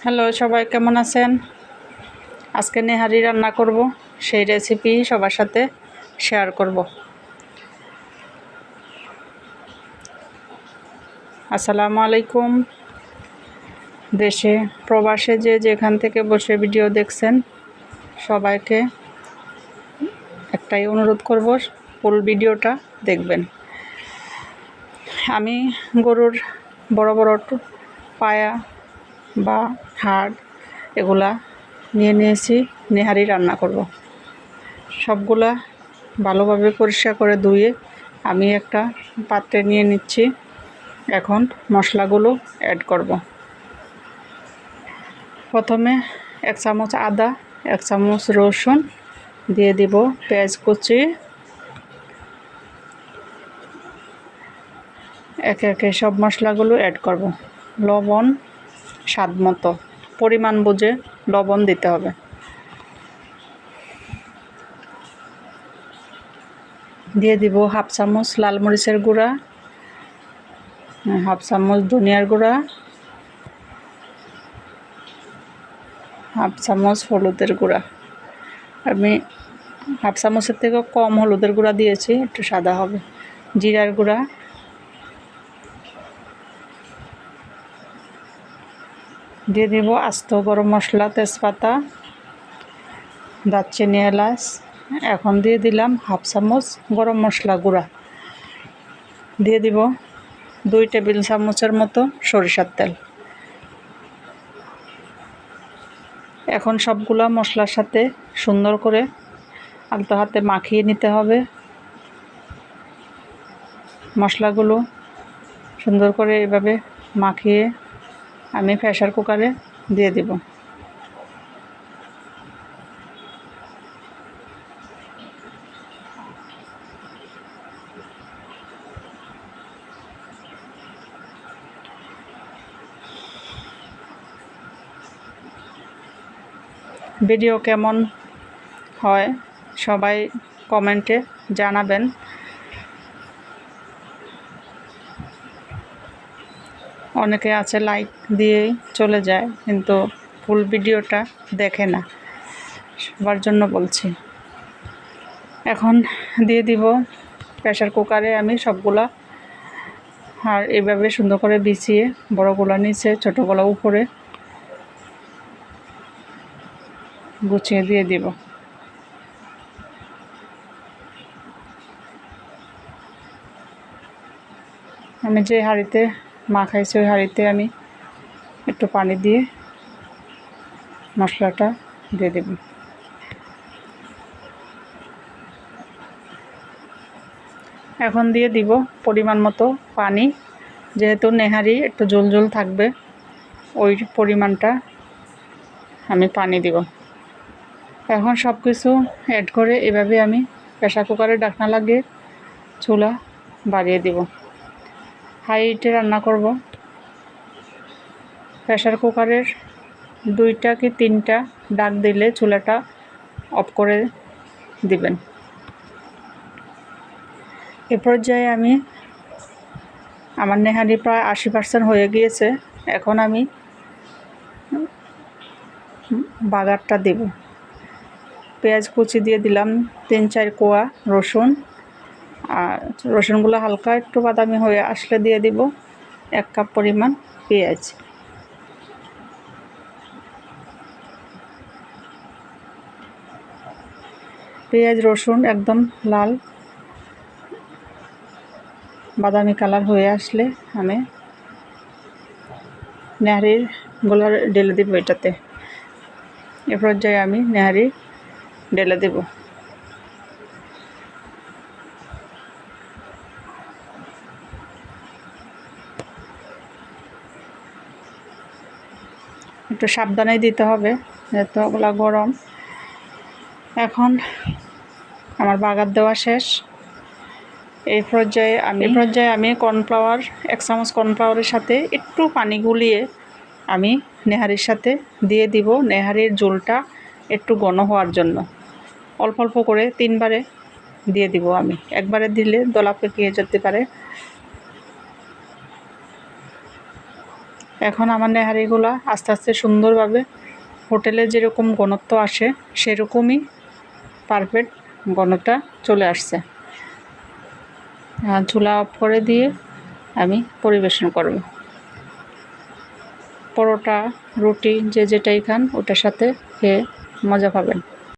Hello, সবাই কেমন আছেন? আজকে নেহারি রান্না করব, সেই রেসিপি সবার সাথে শেয়ার করব। আসসালামু আলাইকুম। দেশে প্রবাসে যে যেখান থেকে বসে ভিডিও দেখছেন সবাইকে একটাই অনুরোধ করব, ফুল ভিডিওটা দেখবেন। আমি গরুর বড় বড় পায়া বা হাড় এগুলা নিয়েছি, নেহারি রান্না করব। সবগুলা ভালোভাবে পরিষ্কার করে ধুয়ে আমি একটা পাত্রে নিয়ে নিচ্ছি। এখন মশলাগুলো অ্যাড করব। প্রথমে 1 চামচ আদা, 1 চামচ রসুন দিয়ে দিব, পেঁয়াজ কুচি, একে একে সব মশলাগুলো অ্যাড করব। লবণ স্বাদ মতো, পরিমাণ বুঝে লবণ দিতে হবে। দিয়ে দিব 1/2 চামচ লাল মরিচের গুঁড়া, 1/2 চামচ ধনিয়ার গুঁড়া, 1/2 চামচ হলুদের গুঁড়া। আমি 1/2 চামচের থেকেও কম হলুদের গুঁড়া দিয়েছি, একটু সাদা হবে। জিরার গুঁড়া, দিয়ে দিব আস্ত গরম মশলা, তেজপাতা, দারচিনি, এলাচ। এখন দিয়ে দিলাম 1/2 চামচ গরম মশলা গুঁড়া। দিয়ে দিব 2 টেবিল চামচের মতো সরিষার তেল। এখন সবগুলা মশলার সাথে সুন্দর করে আলতো হাতে মাখিয়ে নিতে হবে। মশলাগুলো সুন্দর করে এভাবে মাখিয়ে আমি প্রেসার কুকারে দিয়ে দিব। ভিডিও কেমন হয় সবাই কমেন্টে জানাবেন। অনেকে আছে লাইক দিয়েই চলে যায়, কিন্তু ফুল ভিডিওটা দেখে না, সবার জন্য বলছি। এখন দিয়ে দিব প্রেসার কুকারে আমি সবগুলা, আর এভাবে সুন্দর করে বিছিয়ে বড়গুলা নিচে ছোটোগুলা উপরে গুছিয়ে দিয়ে দিব। আমি যে হাঁড়িতে মাখাইছি ওই হাঁড়িতে আমি একটু পানি দিয়ে মশলাটা দিয়ে দেব। এখন দিয়ে দিব পরিমাণ মতো পানি, যেহেতু নেহারি একটু ঝোল ঝোল থাকবে, ওই পরিমাণটা আমি পানি দিব। এখন সব কিছু অ্যাড করে এভাবে আমি প্রেসার কুকারে ঢাকনা লাগিয়ে চুলা বাড়িয়ে দিব। হাই হিটে রান্না করব। প্রেসার কুকারের 2টা কি 3টা ডাক দিলে চুলাটা অফ করে দিবেন। এ পর্যায়ে আমি আমার নেহারি প্রায় 80% হয়ে গিয়েছে। এখন আমি বাগারটা দেব। পেঁয়াজ কুচি দিয়ে দিলাম 3-4 কোয়া রসুন, আর রসুনগুলো হালকা একটু বাদামি হয়ে আসলে দিয়ে দিব 1 কাপ পরিমাণ পেঁয়াজ। পেঁয়াজ রসুন একদম লাল বাদামি কালার হয়ে আসলে আমি নেহারির গুলো ঢেলে দেব এটাতে। এ পর্যায়ে আমি নেহারি ঢেলে দেব। একটু সাবধানে দিতে হবে, যেহেতু ওগুলা গরম। এখন আমার বাগার দেওয়া শেষ। এই পর্যায়ে আমি কর্নফ্লাওয়ার 1 চামচ কর্নফ্লাওয়ারের সাথে একটু পানি গুলিয়ে আমি নেহারির সাথে দিয়ে দিব, নেহারির ঝোলটা একটু ঘন হওয়ার জন্য। অল্প অল্প করে 3 বারে দিয়ে দিব আমি, একবারে দিলে দলা পেকিয়ে যেতে পারে। এখন আমার নেহারিগুলা আস্তে আস্তে সুন্দরভাবে হোটেলে যেরকম ঘনত্ব আসে সেরকমই পারফেক্ট ঘনটা চলে আসছে। চুলা অফ করে দিয়ে আমি পরিবেশন করব। পরোটা, রুটি যে যেটাই খান ওটার সাথে খেয়ে মজা পাবেন।